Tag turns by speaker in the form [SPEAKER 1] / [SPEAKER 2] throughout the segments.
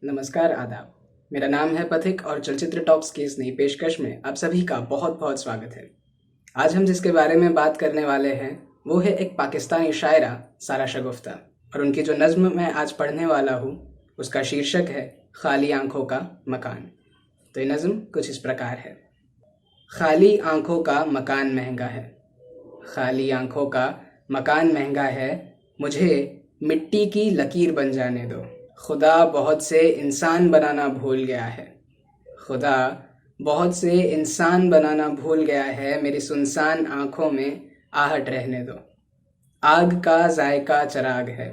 [SPEAKER 1] नमस्कार, आदाब। मेरा नाम है पथिक और चलचित्र टॉक्स की इस नई पेशकश में आप सभी का बहुत बहुत स्वागत है। आज हम जिसके बारे में बात करने वाले हैं वो है एक पाकिस्तानी शायरा सारा शगुफ्ता, और उनकी जो नज़्म मैं आज पढ़ने वाला हूँ उसका शीर्षक है खाली आंखों का मकान। तो ये नज़्म कुछ इस प्रकार है। खाली आंखों का मकान महंगा है, खाली आंखों का मकान महंगा है, मुझे मिट्टी की लकीर बन जाने दो। खुदा बहुत से इंसान बनाना भूल गया है, खुदा बहुत से इंसान बनाना भूल गया है, मेरी सुनसान आंखों में आहट रहने दो। आग का जायका चराग है,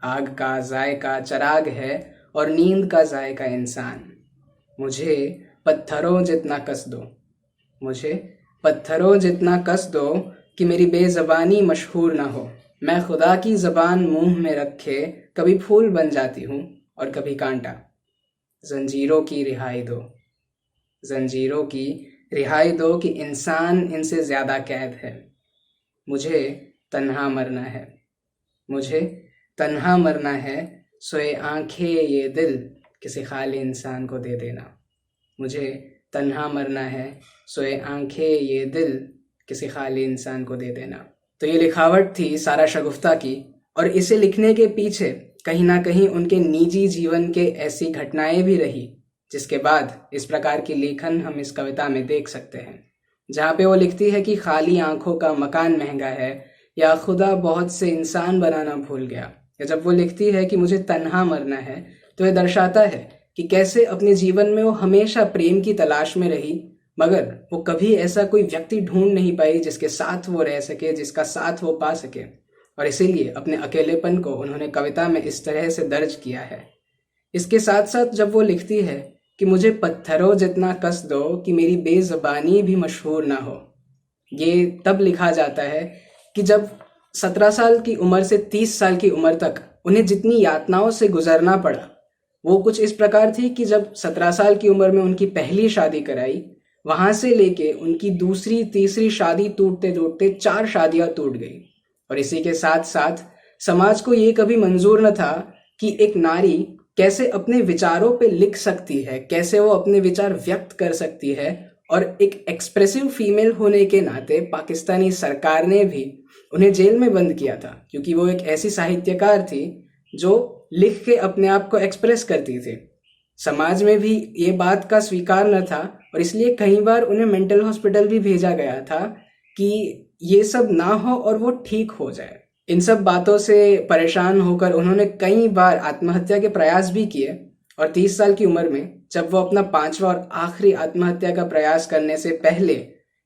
[SPEAKER 1] आग का जायका चराग है, और नींद का जायका इंसान। मुझे पत्थरों जितना कस दो, मुझे पत्थरों जितना कस दो कि मेरी बेज़बानी मशहूर ना हो। मैं खुदा की ज़बान मुंह में रखे कभी फूल बन जाती हूँ और कभी कांटा। जंजीरों की रिहाई दो, जंजीरों की रिहाई दो कि इंसान इनसे ज़्यादा कैद है। मुझे तन्हा मरना है, मुझे तन्हा मरना है, सोए आंखें ये दिल किसी खाली इंसान को दे देना। मुझे तन्हा मरना है, सोए आंखें ये दिल किसी खाली इंसान को दे देना। तो ये लिखावट थी सारा शगुफ्ता की, और इसे लिखने के पीछे कहीं ना कहीं उनके निजी जीवन के ऐसी घटनाएं भी रही, जिसके बाद इस प्रकार की लेखन हम इस कविता में देख सकते हैं, जहाँ पे वो लिखती है कि खाली आंखों का मकान महंगा है, या खुदा बहुत से इंसान बनाना भूल गया। या जब वो लिखती है कि मुझे तन्हा मरना है, तो ये दर्शाता है कि कैसे अपने जीवन में वो हमेशा प्रेम की तलाश में रही, मगर वो कभी ऐसा कोई व्यक्ति ढूंढ नहीं पाई जिसके साथ वो रह सके, जिसका साथ वो पा सके। और इसीलिए अपने अकेलेपन को उन्होंने कविता में इस तरह से दर्ज किया है। इसके साथ साथ जब वो लिखती है कि मुझे पत्थरों जितना कस दो कि मेरी बेज़बानी भी मशहूर ना हो, ये तब लिखा जाता है कि जब 17 साल की उम्र से 30 साल की उम्र तक उन्हें जितनी यातनाओं से गुजरना पड़ा, वो कुछ इस प्रकार थी कि जब 17 साल की उम्र में उनकी पहली शादी कराई, वहां से लेके उनकी दूसरी तीसरी शादी टूटते टूटते 4 शादियां टूट गई। और इसी के साथ साथ समाज को ये कभी मंजूर न था कि एक नारी कैसे अपने विचारों पे लिख सकती है, कैसे वो अपने विचार व्यक्त कर सकती है। और एक एक्सप्रेसिव फीमेल होने के नाते पाकिस्तानी सरकार ने भी उन्हें जेल में बंद किया था, क्योंकि वो एक ऐसी साहित्यकार थी जो लिख के अपने आप को एक्सप्रेस करती थी। समाज में भी ये बात का स्वीकार न था, और इसलिए कई बार उन्हें मेंटल हॉस्पिटल भी भेजा गया था कि ये सब ना हो और वो ठीक हो जाए। इन सब बातों से परेशान होकर उन्होंने कई बार आत्महत्या के प्रयास भी किए, और 30 साल की उम्र में जब वो अपना 5वां और आखिरी आत्महत्या का प्रयास करने से पहले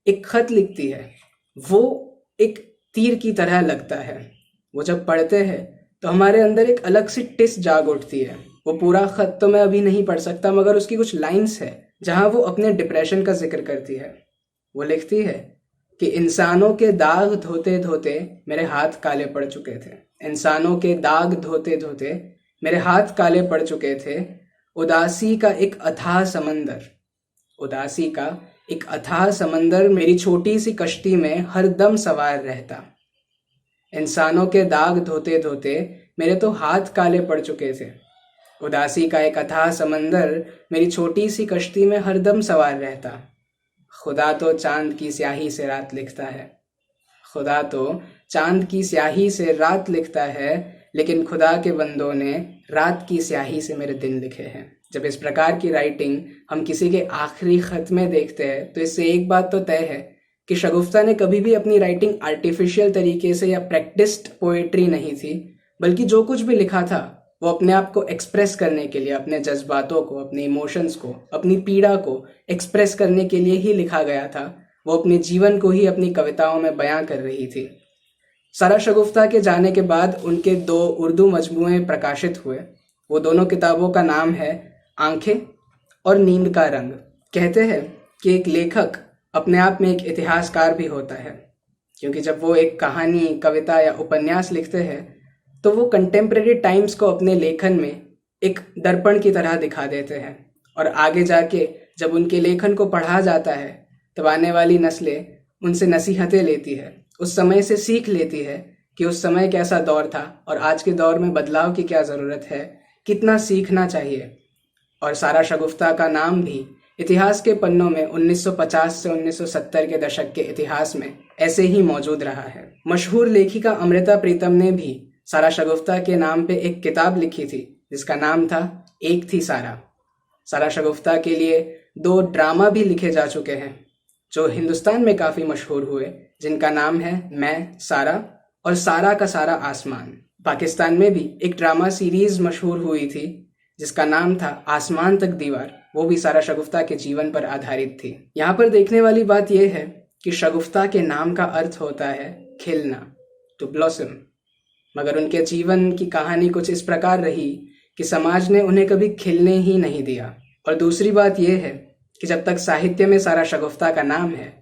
[SPEAKER 1] एक खत लिखती है, वो एक तीर की तरह लगता है। वो जब पढ़ते हैं तो हमारे अंदर एक अलग सी टिस जाग उठती है। वो पूरा खत तो मैं अभी नहीं पढ़ सकता, मगर उसकी कुछ लाइंस है जहां वो अपने डिप्रेशन का जिक्र करती है। वो लिखती है कि इंसानों के दाग धोते धोते मेरे हाथ काले पड़ चुके थे, इंसानों के दाग धोते धोते मेरे हाथ काले पड़ चुके थे। उदासी का एक अथाह समंदर, उदासी का एक अथाह समंदर मेरी छोटी सी कश्ती में हर दम सवार रहता। इंसानों के दाग धोते धोते मेरे तो हाथ काले पड़ चुके थे। उदासी का एक अथाह समंदर मेरी छोटी सी कश्ती में हरदम सवार रहता। खुदा तो चांद की स्याही से रात लिखता है, खुदा तो चांद की स्याही से रात लिखता है, लेकिन खुदा के बंदों ने रात की स्याही से मेरे दिन लिखे हैं। जब इस प्रकार की राइटिंग हम किसी के आखिरी खत में देखते हैं, तो इससे एक बात तो तय है कि शगुफ्ता ने कभी भी अपनी राइटिंग आर्टिफिशियल तरीके से या प्रैक्टिस्ड पोएट्री नहीं थी, बल्कि जो कुछ भी लिखा था वो अपने आप को एक्सप्रेस करने के लिए, अपने जज्बातों को, अपने इमोशंस को, अपनी पीड़ा को एक्सप्रेस करने के लिए ही लिखा गया था। वो अपने जीवन को ही अपनी कविताओं में बयां कर रही थी। सारा शगुफ्ता के जाने के बाद उनके 2 उर्दू मजमूए प्रकाशित हुए। वो दोनों किताबों का नाम है आंखें और नींद का रंग। कहते हैं कि एक लेखक अपने आप में एक इतिहासकार भी होता है, क्योंकि जब वो एक कहानी, कविता या उपन्यास लिखते हैं तो वो कंटेम्प्रेरी टाइम्स को अपने लेखन में एक दर्पण की तरह दिखा देते हैं, और आगे जाके जब उनके लेखन को पढ़ा जाता है तब आने वाली नस्लें उनसे नसीहतें लेती है, उस समय से सीख लेती है कि उस समय कैसा दौर था और आज के दौर में बदलाव की क्या ज़रूरत है, कितना सीखना चाहिए। और सारा शगुफ्ता का नाम भी इतिहास के पन्नों में 1950 से 1970 के दशक के इतिहास में ऐसे ही मौजूद रहा है। मशहूर लेखिका अमृता प्रीतम ने भी सारा शगुफ्ता के नाम पे एक किताब लिखी थी जिसका नाम था एक थी सारा। सारा शगुफ्ता के लिए 2 ड्रामा भी लिखे जा चुके हैं जो हिंदुस्तान में काफ़ी मशहूर हुए, जिनका नाम है मैं सारा और सारा का सारा आसमान। पाकिस्तान में भी एक ड्रामा सीरीज मशहूर हुई थी जिसका नाम था आसमान तक दीवार, वो भी सारा शगुफ्ता के जीवन पर आधारित थी। यहाँ पर देखने वाली बात यह है कि शगुफ्ता के नाम का अर्थ होता है खिलना, टू ब्लॉसम, मगर उनके जीवन की कहानी कुछ इस प्रकार रही कि समाज ने उन्हें कभी खिलने ही नहीं दिया। और दूसरी बात यह है कि जब तक साहित्य में सारा शगुफ्ता का नाम है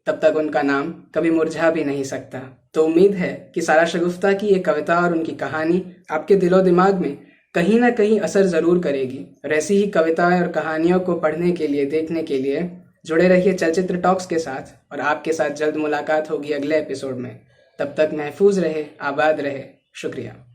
[SPEAKER 1] तब तक उनका नाम कभी मुरझा भी नहीं सकता। तो उम्मीद है कि सारा शगुफ्ता की ये कविता और उनकी कहानी आपके दिलो दिमाग में कहीं ना कहीं असर ज़रूर करेगी। और ऐसी ही कविताएं और कहानियों को पढ़ने के लिए, देखने के लिए जुड़े रहिए चलचित्र टॉक्स के साथ। और आपके साथ जल्द मुलाकात होगी अगले एपिसोड में। तब तक महफूज रहे, आबाद रहे। शुक्रिया।